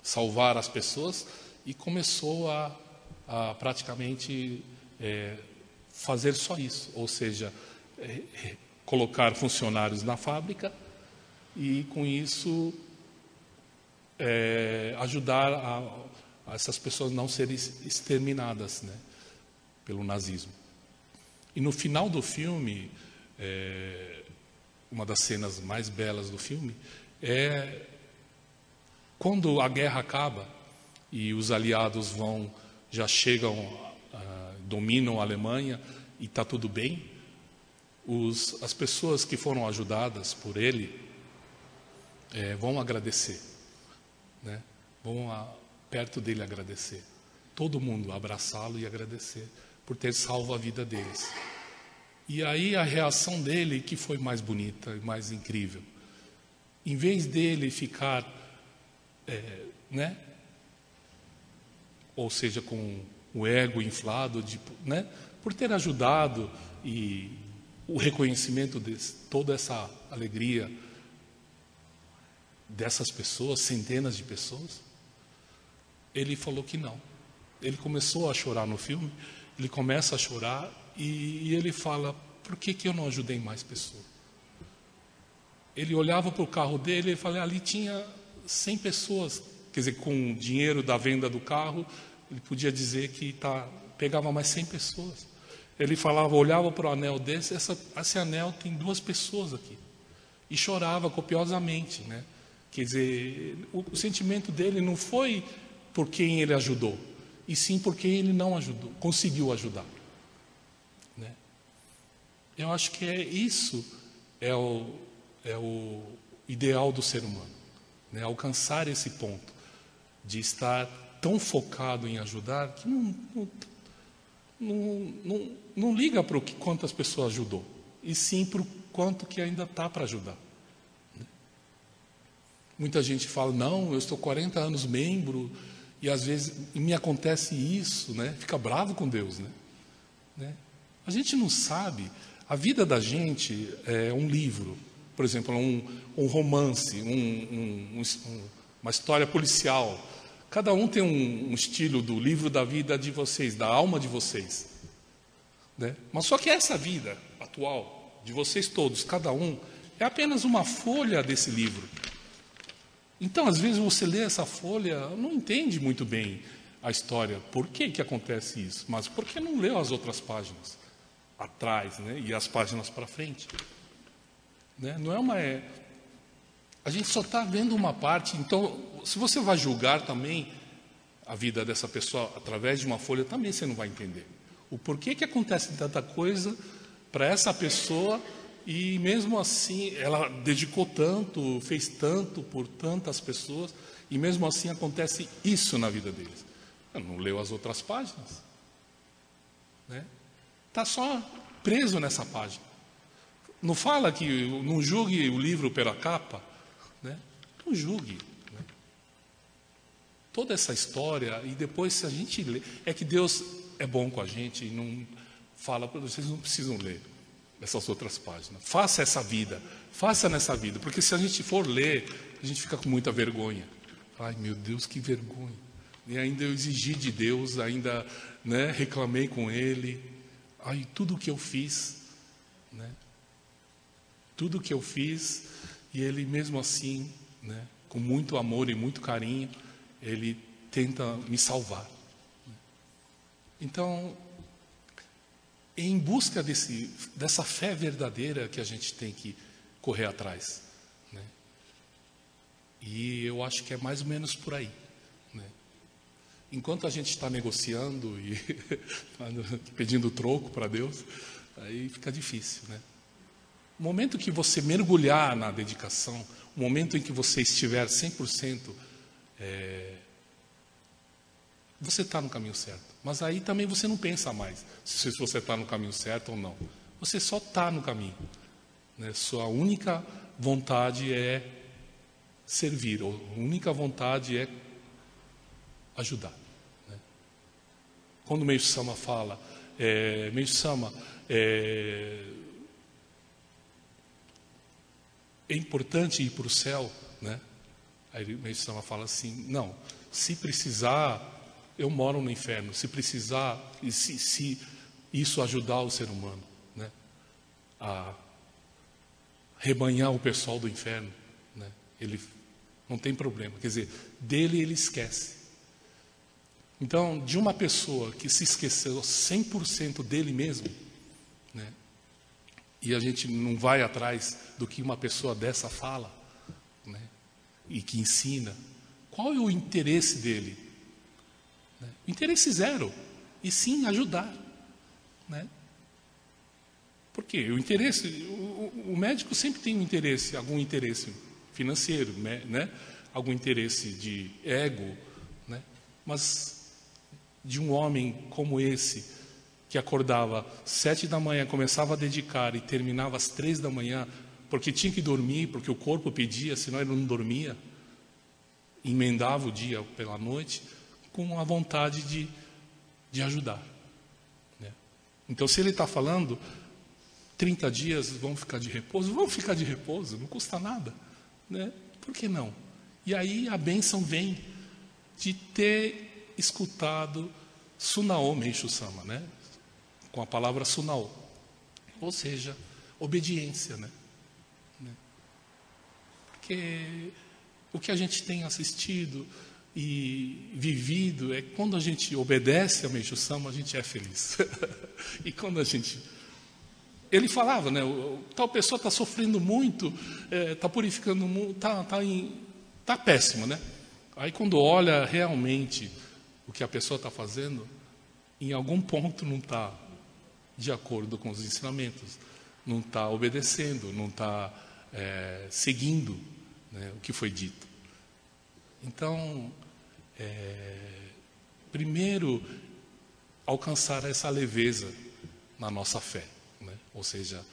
salvar as pessoas, e começou a praticamente fazer só isso, ou seja, colocar funcionários na fábrica e com isso ajudar a essas pessoas não serem exterminadas, né, pelo nazismo. E no final do filme, uma das cenas mais belas do filme é quando a guerra acaba e os aliados já chegam, dominam a Alemanha e está tudo bem, as pessoas que foram ajudadas por ele vão agradecer, né? Vão perto dele agradecer. Todo mundo abraçá-lo e agradecer por ter salvo a vida deles. E aí a reação dele que foi mais bonita e mais incrível. Em vez dele ficar, né? Ou seja, com o ego inflado, né? Por ter ajudado e o reconhecimento de toda essa alegria dessas pessoas, centenas de pessoas, ele falou que não. Ele começou a chorar no filme, ele começa a chorar e ele fala, por que eu não ajudei mais pessoas? Ele olhava para o carro dele e falava, ali tinha 100 pessoas, quer dizer, com o dinheiro da venda do carro, ele podia dizer que pegava mais 100 pessoas. Ele falava, olhava para o anel desse, esse anel tem 2 pessoas aqui. E chorava copiosamente, né? Quer dizer, o sentimento dele não foi por quem ele ajudou, e sim por quem ele não ajudou, conseguiu ajudar, né? Eu acho que isso é o ideal do ser humano, né? Alcançar esse ponto de estar tão focado em ajudar que não liga para quantas pessoas ajudou, e sim para o quanto que ainda está para ajudar, né? Muita gente fala, não, eu estou 40 anos membro, e às vezes me acontece isso, né? Fica bravo com Deus, né? A gente não sabe, a vida da gente é um livro, por exemplo, um romance, uma história policial. Cada um tem um estilo do livro da vida de vocês, da alma de vocês, né? Mas só que essa vida atual, de vocês todos, cada um, é apenas uma folha desse livro. Então, às vezes, você lê essa folha, não entende muito bem a história. Por que acontece isso? Mas por que não leu as outras páginas atrás, né? E as páginas para frente? Né? Não é a gente só está vendo uma parte. Então, se você vai julgar também a vida dessa pessoa através de uma folha, também você não vai entender o porquê que acontece tanta coisa para essa pessoa. E mesmo assim, ela dedicou tanto, fez tanto por tantas pessoas, e mesmo assim acontece isso na vida deles. Ela não leu as outras páginas, né? Está só preso nessa página. Não fala que não julgue o livro pela capa, né? Não julgue, né? Toda essa história, e depois se a gente lê, é que Deus é bom com a gente e não fala, vocês não precisam ler essas outras páginas. Faça essa vida, faça nessa vida, porque se a gente for ler, a gente fica com muita vergonha. Ai, meu Deus, que vergonha. E ainda eu exigi de Deus, ainda, né, reclamei com Ele. Ai, tudo o que eu fiz, né? Tudo o que eu fiz, e Ele mesmo assim, né, com muito amor e muito carinho, Ele tenta me salvar. Então, em busca dessa fé verdadeira que a gente tem que correr atrás, né? E eu acho que é mais ou menos por aí, né? Enquanto a gente está negociando e pedindo troco para Deus, aí fica difícil, né? O momento que você mergulhar na dedicação, o momento em que você estiver 100% você está no caminho certo. Mas aí também você não pensa mais se você está no caminho certo ou não. Você só está no caminho. Né? Sua única vontade é servir, ou a única vontade é ajudar. Né? Quando o Meishu Sama fala, Meishu Sama, é importante ir para o céu, né? Aí o Meishu Sama fala assim, não, se precisar, eu moro no inferno, se precisar, e se isso ajudar o ser humano, né, a rebanhar o pessoal do inferno, né, ele não tem problema, quer dizer, dele ele esquece. Então, de uma pessoa que se esqueceu 100% dele mesmo, né, e a gente não vai atrás do que uma pessoa dessa fala, né, e que ensina, qual é o interesse dele? Né? Interesse zero, e sim ajudar. Né? Por quê? O interesse, o médico sempre tem um interesse, algum interesse financeiro, né? Algum interesse de ego, né? Mas de um homem como esse, que acordava 7 da manhã, começava a dedicar e terminava às 3 da manhã, porque tinha que dormir, porque o corpo pedia, senão ele não dormia, emendava o dia pela noite, com a vontade de ajudar. Né? Então, se ele está falando, 30 dias vão ficar de repouso, vão ficar de repouso, não custa nada. Né? Por que não? E aí a bênção vem de ter escutado Sunao Meishu Sama, né? Com a palavra Sunao, ou seja, obediência. Né? Porque o que a gente tem assistido e vivido é que quando a gente obedece a Meishu Sama, a gente é feliz. E quando a gente... Ele falava, né? Tal pessoa está sofrendo muito, está purificando muito, está péssimo, né? Aí quando olha realmente o que a pessoa está fazendo, em algum ponto não está de acordo com os ensinamentos, não está obedecendo, não está seguindo, né, o que foi dito. Então, primeiro, alcançar essa leveza na nossa fé, né? Ou seja,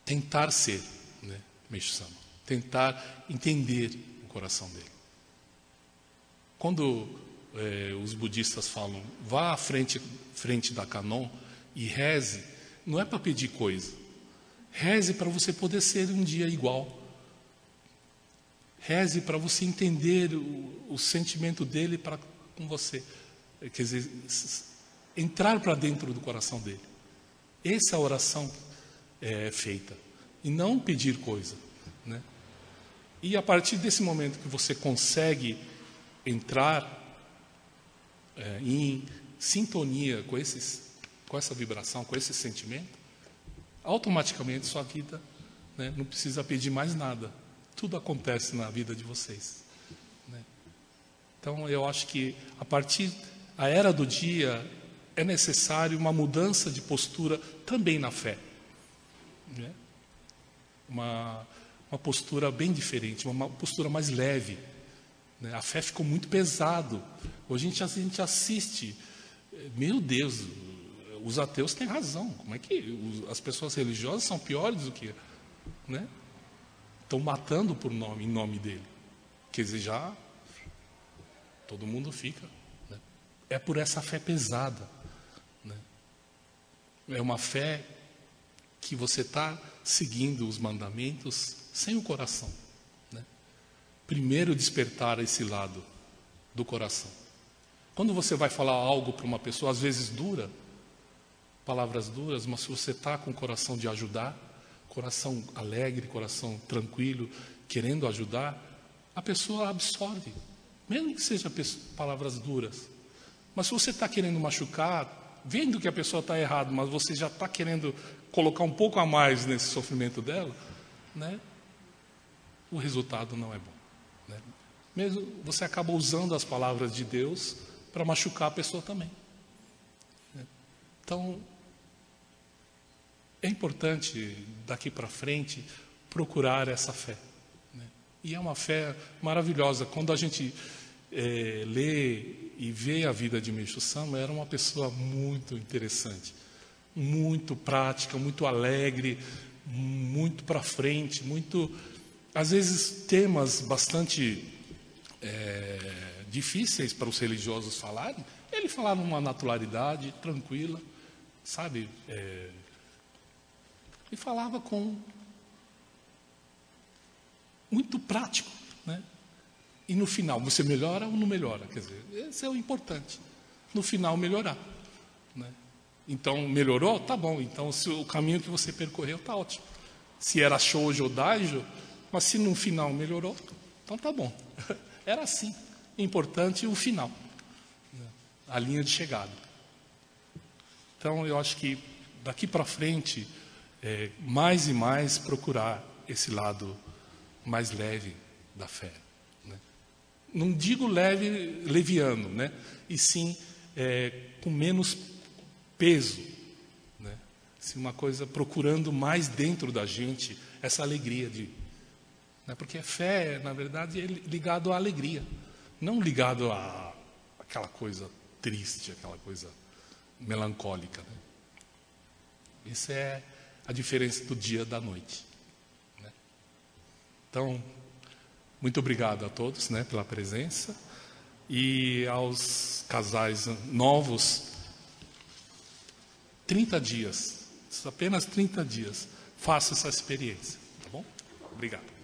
tentar ser, né, Meishu Sama, tentar entender o coração dele. Quando os budistas falam, vá à frente da Kanon e reze, não é para pedir coisa. Reze para você poder ser um dia igual. Reze para você entender o sentimento dele com você. Quer dizer, entrar para dentro do coração dele. Essa oração é feita. E não pedir coisa. Né? E a partir desse momento que você consegue entrar em sintonia com essa vibração, com esse sentimento, automaticamente sua vida, né, não precisa pedir mais nada. Tudo acontece na vida de vocês. Né? Então, eu acho que a partir da era do dia é necessário uma mudança de postura também na fé. Né? Uma postura bem diferente, uma postura mais leve. Né? A fé ficou muito pesado. Hoje a gente assiste, meu Deus, os ateus têm razão. Como é que as pessoas religiosas são piores do que, né? Estão matando em nome dele. Quer dizer, já todo mundo fica. Né? É por essa fé pesada. Né? É uma fé que você está seguindo os mandamentos sem o coração. Né? Primeiro despertar esse lado do coração. Quando você vai falar algo para uma pessoa, às vezes dura, palavras duras, mas se você está com o coração de ajudar, coração alegre, coração tranquilo, querendo ajudar, a pessoa absorve, mesmo que seja palavras duras. Mas se você está querendo machucar, vendo que a pessoa está errada, mas você já está querendo colocar um pouco a mais nesse sofrimento dela, né, o resultado não é bom. Né? Mesmo você acaba usando as palavras de Deus para machucar a pessoa também. Né? Então, é importante, daqui para frente, procurar essa fé. Né? E é uma fé maravilhosa. Quando a gente lê e vê a vida de Meishu Sama, era uma pessoa muito interessante, muito prática, muito alegre, muito para frente, muito, às vezes, temas bastante difíceis para os religiosos falarem, ele falava numa naturalidade tranquila, sabe? E falava com muito prático, né? E no final, você melhora ou não melhora? Quer dizer, esse é o importante. No final, melhorar, né? Então, melhorou? Tá bom. Então, se o caminho que você percorreu tá ótimo. Se era shoujo ou daijo, mas se no final melhorou, então tá bom. Era assim. Importante o final, né? A linha de chegada. Então, eu acho que daqui para frente, mais e mais procurar esse lado mais leve da fé, né? Não digo leve, leviano, né? E sim com menos peso, né? Assim, uma coisa procurando mais dentro da gente essa alegria né? Porque a fé, na verdade, é ligado à alegria, não ligado a aquela coisa triste, aquela coisa melancólica, né? Essa é a diferença do dia e da noite, né? Então, muito obrigado a todos, né, pela presença, e aos casais novos, 30 dias, apenas 30 dias, faça essa experiência, tá bom? Obrigado.